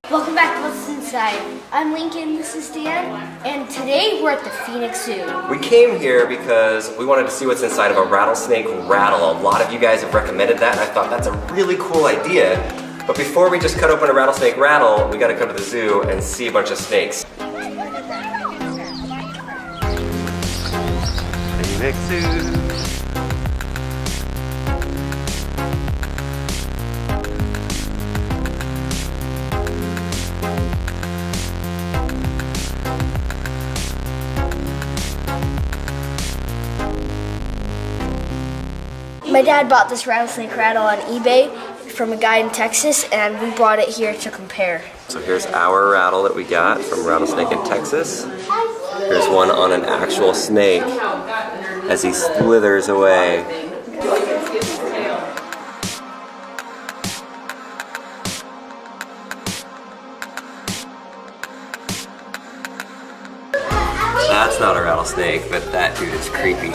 Welcome back to What's Inside. I'm Lincoln, this is Dan, and today we're at the Phoenix Zoo. We came here because we wanted to see what's inside of a rattlesnake rattle. A lot of you guys have recommended that, and I thought that's a really cool idea. But before we just cut open a rattlesnake rattle, we gotta come to the zoo and see a bunch of snakes. Phoenix Zoo. My dad bought this rattlesnake rattle on eBay from a guy in Texas, and we brought it here to compare. So here's our rattle that we got from Rattlesnake in Texas. Here's one on an actual snake as he slithers away. That's not a rattlesnake, but that dude is creepy.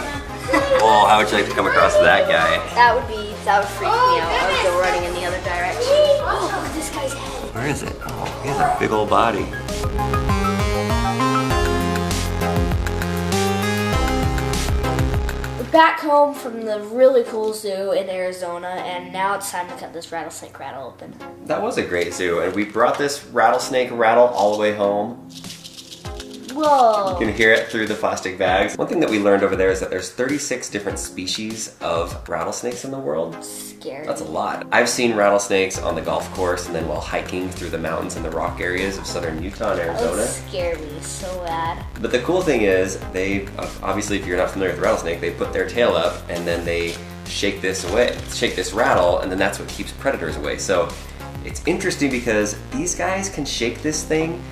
Oh, how would you like to come across that guy? That would freak me out. I would go running in the other direction. Oh, look at this guy's head. Where is it? Oh, he has a big old body. We're back home from the really cool zoo in Arizona, and now it's time to cut this rattlesnake rattle open. That was a great zoo, and we brought this rattlesnake rattle all the way home. Whoa. You can hear it through the plastic bags. One thing that we learned over there is that there's 36 different species of rattlesnakes in the world. Scary. That's a lot. I've seen rattlesnakes on the golf course and then while hiking through the mountains and the rock areas of southern Utah and Arizona. That scared me so bad. But the cool thing is, they, obviously if you're not familiar with rattlesnake, they put their tail up and then they shake this rattle, and then that's what keeps predators away. So it's interesting because these guys can shake this thing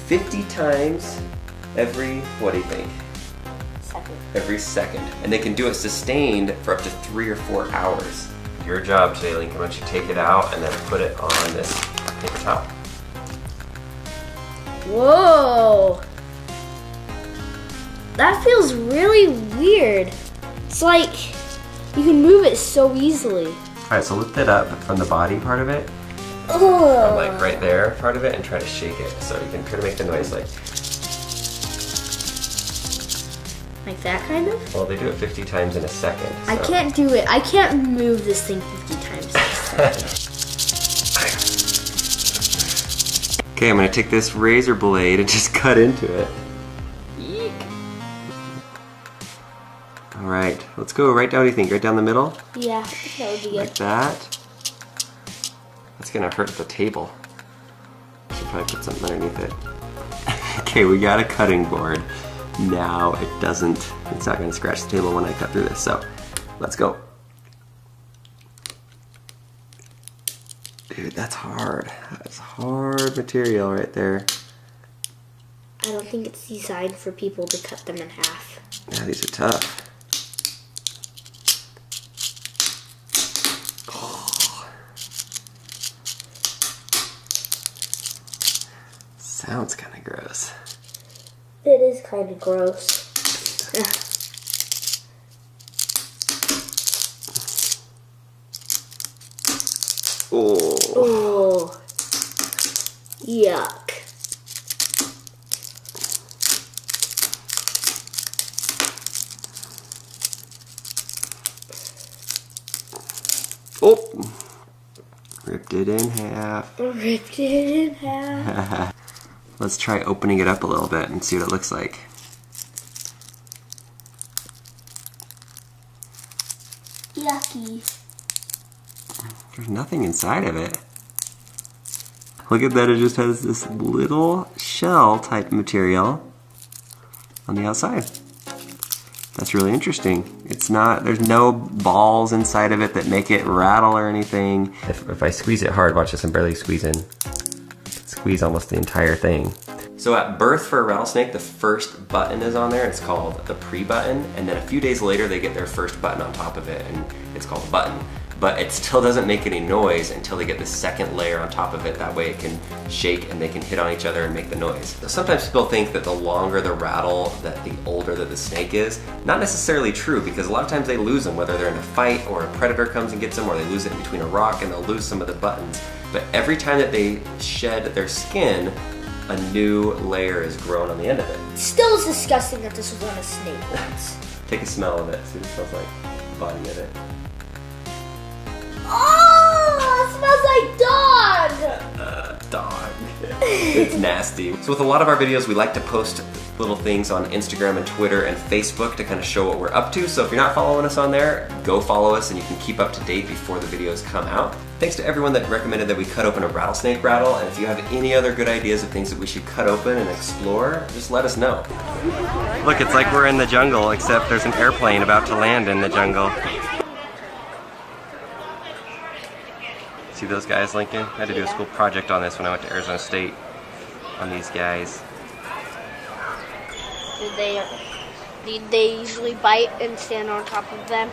50 times every, what do you think? Second. Every second. And they can do it sustained for up to 3 or 4 hours. Your job today, Lincoln, why don't you take it out and then put it on this paper towel. Whoa. That feels really weird. It's like you can move it so easily. Alright, so lift it up from the body part of it. Ugh. Or like right there part of it, and try to shake it. So you can try to make the noise like that kind of? Well, they do it 50 times in a second. So. I can't do it. I can't move this thing 50 times in a second. Okay, I'm gonna take this razor blade and just cut into it. Eek. Alright, let's go right down, what do you think? Right down the middle? Yeah, that would be good. Like that. That's gonna hurt the table. Should probably put something underneath it. Okay, we got a cutting board. Now it's not gonna scratch the table when I cut through this, so let's go. Dude, that's hard. That's hard material right there. I don't think it's designed for people to cut them in half. Yeah, these are tough. Oh. Sounds kind of gross. It is kind of gross. Oh. Oh. Yuck. Oh. Ripped it in half. Ripped it in half. Let's try opening it up a little bit and see what it looks like. Yucky. There's nothing inside of it. Look at that, it just has this little shell type material on the outside. That's really interesting. There's no balls inside of it that make it rattle or anything. If I squeeze it hard, watch this, I'm barely squeezing. Squeeze almost the entire thing. So at birth for a rattlesnake, the first button is on there. It's called the pre-button, and then a few days later they get their first button on top of it, and it's called a button. but it still doesn't make any noise until they get the second layer on top of it. That way it can shake and they can hit on each other and make the noise. Sometimes people think that the longer the rattle, that the older that the snake is. Not necessarily true, because a lot of times they lose them, whether they're in a fight or a predator comes and gets them, or they lose it in between a rock and they'll lose some of the buttons. But every time that they shed their skin, a new layer is grown on the end of it. Still is disgusting that this was on a snake once. Take a smell of it, see what it smells like. The body of it. Oh, it smells like dog! Dog. It's nasty. So with a lot of our videos, we like to post little things on Instagram and Twitter and Facebook to kind of show what we're up to. So if you're not following us on there, go follow us and you can keep up to date before the videos come out. Thanks to everyone that recommended that we cut open a rattlesnake rattle, and if you have any other good ideas of things that we should cut open and explore, just let us know. Look, it's like we're in the jungle, except there's an airplane about to land in the jungle. See those guys, Lincoln? I had to do a school project on this when I went to Arizona State on these guys. Did they usually bite and stand on top of them?